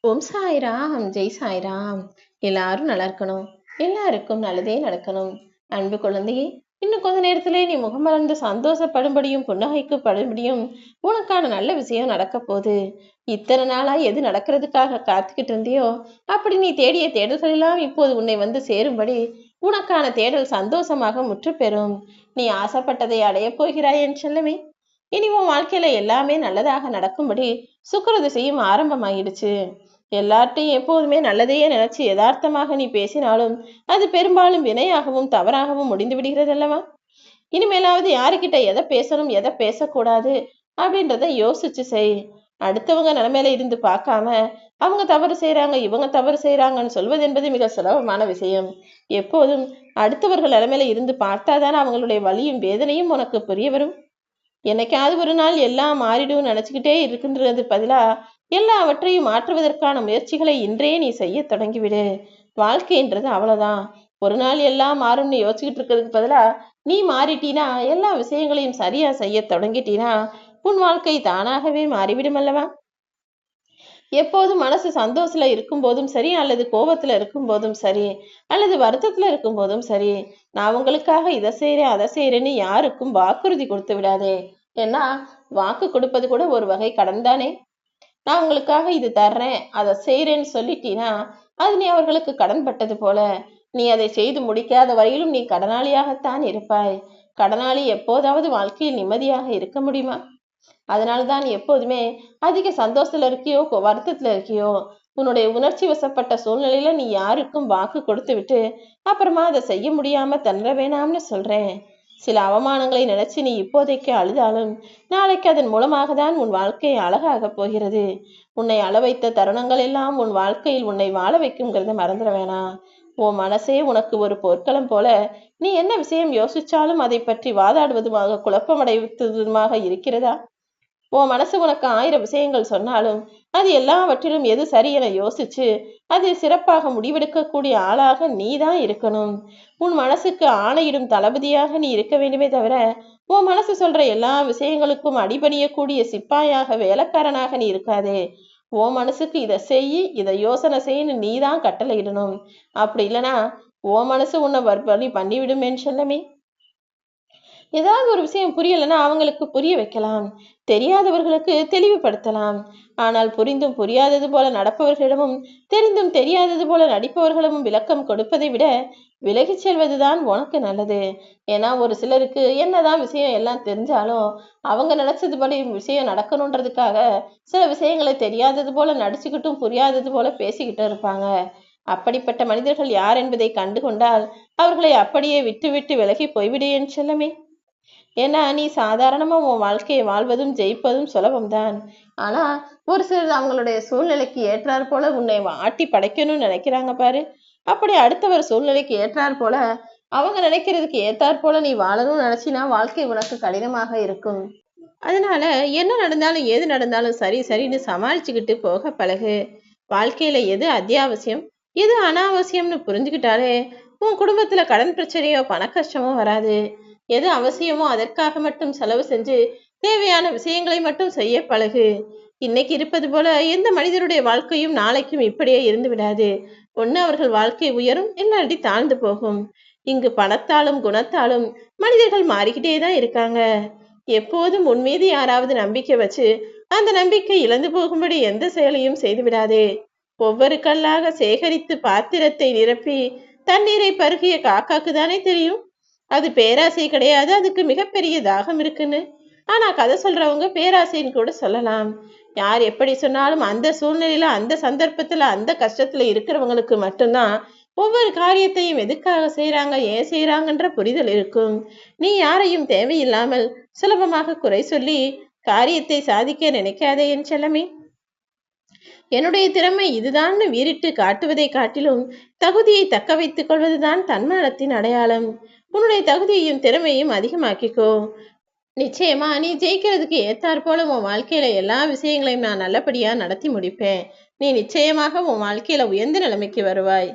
ஓம் சாய்ராம், ஜெய் சாய்ராம். எல்லாரும் நல்லா இருக்கணும். எல்லாருக்கும் நல்லதே நடக்கணும். அன்பு குழந்தையே, இன்னும் கொஞ்ச நேரத்திலே நீ முகமலர்ந்து சந்தோஷப்படும்படியும் புன்னகைக்கப்படும்படியும் உனக்கான நல்ல விஷயம் நடக்க போகுது. இத்தனை நாளா எது நடக்கிறதுக்காக காத்துக்கிட்டு இருந்தியோ அப்படி நீ தேடிய தேடல்கள் எல்லாம் இப்போது உன்னை வந்து சேரும்படி உனக்கான தேடல் சந்தோஷமாக முற்று பெறும். நீ ஆசைப்பட்டதை அடையப் போகிறாய் என் செல்லமே. இனி உன் வாழ்க்கையில எல்லாமே நல்லதாக நடக்கும்படி சுக்கிர திசையும் ஆரம்பமாயிடுச்சு. எல்லார்ட்டையும் எப்போதுமே நல்லதையே நினைச்சு யதார்த்தமாக நீ பேசினாலும் அது பெரும்பாலும் வினையாகவும் தவறாகவும் முடிந்து விடுகிறது அல்லவா? இனிமேலாவது யாருக்கிட்ட எதை பேசணும் எதை பேசக்கூடாது அப்படின்றத யோசிச்சு செய். அடுத்தவங்க நிலைமையில இருந்து பார்க்காம அவங்க தவறு செய்யறாங்க இவங்க தவறு செய்யறாங்கன்னு சொல்வது என்பது மிக சுலபமான விஷயம். எப்போதும் அடுத்தவர்கள் நிலைமையில இருந்து பார்த்தாதானே அவங்களுடைய வலியும் வேதனையும் உனக்கு புரிய வரும். என்னைக்காவது ஒரு நாள் எல்லாம் மாறிடும் நினைச்சுக்கிட்டே இருக்கின்றது பதிலா எல்லாவற்றையும் மாற்றுவதற்கான முயற்சிகளை இன்றே நீ செய்ய தொடங்கிவிடு. வாழ்க்கைன்றது அவ்வளவுதான். ஒரு நாள் எல்லாம் மாறும்னு யோசிச்சுக்கிட்டு இருக்கிறதுக்கு பதிலா நீ மாறிட்டீனா எல்லா விஷயங்களையும் சரியா செய்ய தொடங்கிட்டீனா உன் வாழ்க்கை தானாகவே மாறிவிடும் அல்லவா? எப்போதும் மனசு சந்தோஷத்துல இருக்கும் போதும் சரி அல்லது கோபத்துல இருக்கும் போதும் சரி அல்லது வருத்தத்துல இருக்கும் போதும் சரி நான் உங்களுக்காக இதை செய்யறேன் அதை செய்யறேன்னு யாருக்கும் வாக்குறுதி கொடுத்து விடாதே. ஏன்னா வாக்கு கொடுப்பது கூட ஒரு வகை கடன் தானே. நான் உங்களுக்காக இது தர்றேன் அதை செய்யறேன்னு சொல்லிட்டீனா அது நீ அவர்களுக்கு கடன் பட்டது போல. நீ அதை செய்து முடிக்காத வரையிலும் நீ கடனாளியாகத்தான் இருப்பாய். கடனாளி எப்போதாவது வாழ்க்கையில் நிம்மதியாக இருக்க முடியுமா? அதனால்தான் எப்போதுமே அதிக சந்தோஷத்துல இருக்கியோ வருத்தத்துல இருக்கியோ உன்னுடைய உணர்ச்சி வசப்பட்ட சூழ்நிலையில நீ யாருக்கும் வாக்கு கொடுத்து விட்டு அப்புறமா அதை செய்ய முடியாம தந்துட வேணாம்னு சொல்றேன். சில அவமானங்களை நினைச்சு நீ இப்போதைக்கு அழுதாலும் நாளைக்கு அதன் மூலமாக தான் உன் வாழ்க்கை அழகாக போகிறது. உன்னை அழ வைத்த தருணங்கள் எல்லாம் உன் வாழ்க்கையில் உன்னை வாழ வைக்குங்கிறத மறந்துட வேணாம். உன் மனசே உனக்கு ஒரு போர்க்களம் போல. நீ என்ன விஷயம் யோசிச்சாலும் அதை பற்றி வாதாடுவதுமாக குழப்பமடைவதுமாக இருக்கிறதா? உன் மனசு உனக்கு 1000 விஷயங்கள் சொன்னாலும் அது எல்லாவற்றிலும் எது சரி என யோசிச்சு அது சிறப்பாக முடிவெடுக்கக்கூடிய ஆளாக நீ தான் இருக்கணும். உன் மனசுக்கு ஆணையிடும் தளபதியாக நீ இருக்க வேண்டுமே தவிர உன் மனசு சொல்ற எல்லா விஷயங்களுக்கும் அடிபணியக்கூடிய சிப்பாயாக வேலைக்காரனாக நீ இருக்காதே. உன் மனசுக்கு இதை செய் இதை யோசனை செய்யு நீ தான் கட்டளை இடணும். அப்படி இல்லைன்னா உன் மனசு உன்னை வழி பண்ணிவிடுமேன்னு சொல்லமே. ஏதாவது ஒரு விஷயம் புரியலைன்னா அவங்களுக்கு புரிய வைக்கலாம். தெரியாதவர்களுக்கு தெளிவுபடுத்தலாம். ஆனால் புரிந்தும் புரியாதது போல நடப்பவர்களிடமும் தெரிந்தும் தெரியாதது போல நடிப்பவர்களிடமும் விளக்கம் கொடுப்பதை விட விலகிச் செல்வதுதான் உனக்கு நல்லது. ஏன்னா ஒரு சிலருக்கு என்னதான் விஷயம் எல்லாம் தெரிஞ்சாலும் அவங்க நினைச்சதுபடி விஷயம் நடக்கணுன்றதுக்காக சில விஷயங்களை தெரியாதது போல நடிச்சுக்கிட்டும் புரியாதது போல பேசிக்கிட்டு இருப்பாங்க. அப்படிப்பட்ட மனிதர்கள் யார் என்பதை கண்டு கொண்டால் அவர்களை அப்படியே விட்டு விட்டு விலகி போய்விடு என் செல்லமே. ஏன்னா நீ சாதாரணமா உன் வாழ்க்கையை வாழ்வதும் ஜெயிப்பதும் சுலபம்தான். ஆனா ஒரு சிலர் அவங்களுடைய சூழ்நிலைக்கு ஏற்றாற் போல உன்னை ஆட்டி படைக்கணும்னு நினைக்கிறாங்க பாரு. அப்படி அடுத்தவர் சூழ்நிலைக்கு ஏற்றாற் போல அவங்க நினைக்கிறதுக்கு ஏற்றாற் போல நீ வாழணும்னு நினைச்சினா வாழ்க்கை உனக்கு கடினமாக இருக்கும். அதனால என்ன நடந்தாலும் ஏது நடந்தாலும் சரி சரின்னு சமாளிச்சுக்கிட்டு போக பழகு. வாழ்க்கையில எது அத்தியாவசியம் எது அனாவசியம்னு புரிஞ்சுக்கிட்டாலே உன் குடும்பத்துல கடன் பிரச்சனையோ பண கஷ்டமோ வராது. எது அவசியமோ அதற்காக மட்டும் செலவு செஞ்சு தேவையான விஷயங்களை மட்டும் செய்ய பழகு. இன்னைக்கு இருப்பது போல எந்த மனிதருடைய வாழ்க்கையும் நாளைக்கும் இப்படியே இருந்து விடாது. ஒண்ணு அவர்கள் வாழ்க்கை உயரும் இல்லாட்டி தாழ்ந்து போகும். இங்கு பணத்தாலும் குணத்தாலும் மனிதர்கள் மாறிக்கிட்டே தான் இருக்காங்க. எப்போதும் உன் மீது யாராவது நம்பிக்கை வச்சு அந்த நம்பிக்கை இழந்து போகும்படி எந்த செயலையும் செய்து விடாதே. ஒவ்வொரு கல்லாக சேகரித்து பாத்திரத்தை நிரப்பி தண்ணீரை பருகிய காக்காக்கு தானே தெரியும் அது பேராசை கிடையாது, அதுக்கு மிகப்பெரிய தாகம் இருக்குன்னு. ஆனா கதை சொல்றவங்க பேராசைன்னு கூட சொல்லலாம். யார் எப்படி சொன்னாலும் அந்த சூழ்நிலையில அந்த சந்தர்ப்பத்துல அந்த கஷ்டத்துல இருக்கிறவங்களுக்கு மட்டும்தான் ஒவ்வொரு காரியத்தையும் எதுக்காக செய்யறாங்க ஏன் செய்யறாங்கன்ற புரிதல் இருக்கும். நீ யாரையும் தேவையில்லாமல் சுலபமாக குறை சொல்லி காரியத்தை சாதிக்க நினைக்காதே என் செல்லமே. என்னுடைய திறமை இதுதான்னு வீறிட்டு காட்டுவதை காட்டிலும் தகுதியை தக்க வைத்துக் கொள்வதுதான் தன்மானத்தின் அடையாளம். உன்னுடைய தகுதியையும் திறமையும் அதிகமாக்கிக்கோ. நிச்சயமா நீ ஜெயிக்கிறதுக்கு ஏத்தாற் போல உன் வாழ்க்கையில எல்லா விஷயங்களையும் நான் நல்லபடியா நடத்தி முடிப்பேன். நீ நிச்சயமாக உன் வாழ்க்கையில உயர்ந்த நிலைமைக்கு வருவாய்.